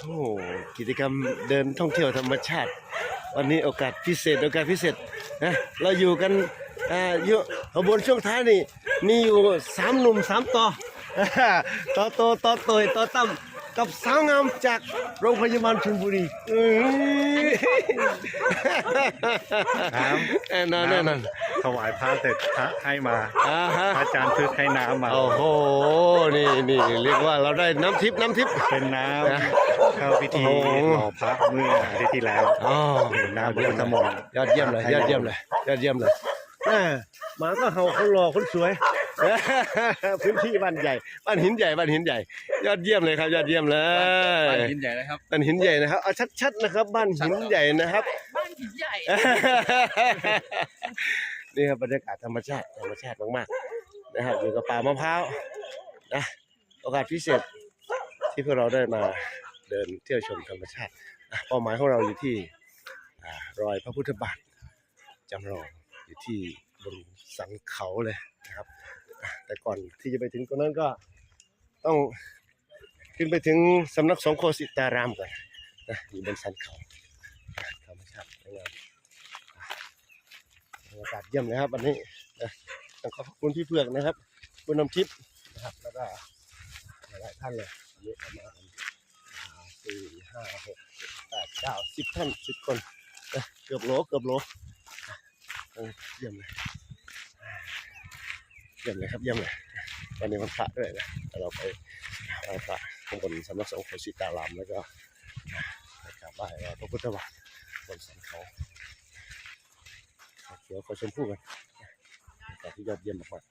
โอ้กิจกรรมเดินท่องเที่ยวธรรมชาติวันนี้โอกาสพิเศษนะเราอยู่กันอยู่ขบวนช่วงท้ายนี่มีอยู่3 หนุ่ม 3 ต่อต่อโตต่อโตยต่อตั้มกับสาวงามจากโรงพยาบาลชลบุรีแน่นอนถวายพระเสร็จพระให้มาพระอาจารย์ทึกให้น้ำมาโอ้โหนี่เรียกว่าเราได้น้ำทิพย์เป็นน้ำเข้าพิธีหล่อพระเมื่ออาทิตย์ที่แล้วน้ำพุทธมนต์ยอดเยี่ยมเลยหมาก็เห่าคนหล่อคนสวยพื้นที่บ้านหินใหญ่ยอดเยี่ยมเลยครับยอดเยี่ยมเลยบ้านหินใหญ่นะครับบ้านหินใหญ่นะครับเอาชัดๆนะครับบ้านหินใหญ่นะครับบ้านหินใหญ่นี่ครับบรรยากาศธรรมชาติมากๆนะครับอยู่กับป่ามะพร้าวนะโอกาสพิเศษที่พวกเราได้มาเดินเที่ยวชมธรรมชาติเป้าหมายของเราอยู่ที่รอยพระพุทธบาทจำลองอยู่ที่บนสันเขาเลยนะครับแต่ก่อนที่จะไปถึงตรงนั้นก็ต้องขึ้นไปถึงสำนักสงฆ์โคสิตารามก่อนนะอยู่บนสันเขาธรรมชาติสวยงามบรรยากาศเยี่ยมเลยครับวันนี้ต้องขอบคุณพี่เผือกนะครับคุณน้ำทิพย์นะครับแล้วก็หลายท่านเลยวันนี้ประมาณ4 5 6 7 8 9 10 ท่าน10 คนเกือบโลเยี่ยมเลยครับเยี่ยมเลยวันนี้วันพระด้วยนะเราไปไหว้พระข้างบนสำนักสงฆ์โคสิตารามแล้วก็กราบไหว้พระพุทธบาทบนสันเขาเขียวเขาชมพู่กันแต่ที่ยอดเยี่ยมมาก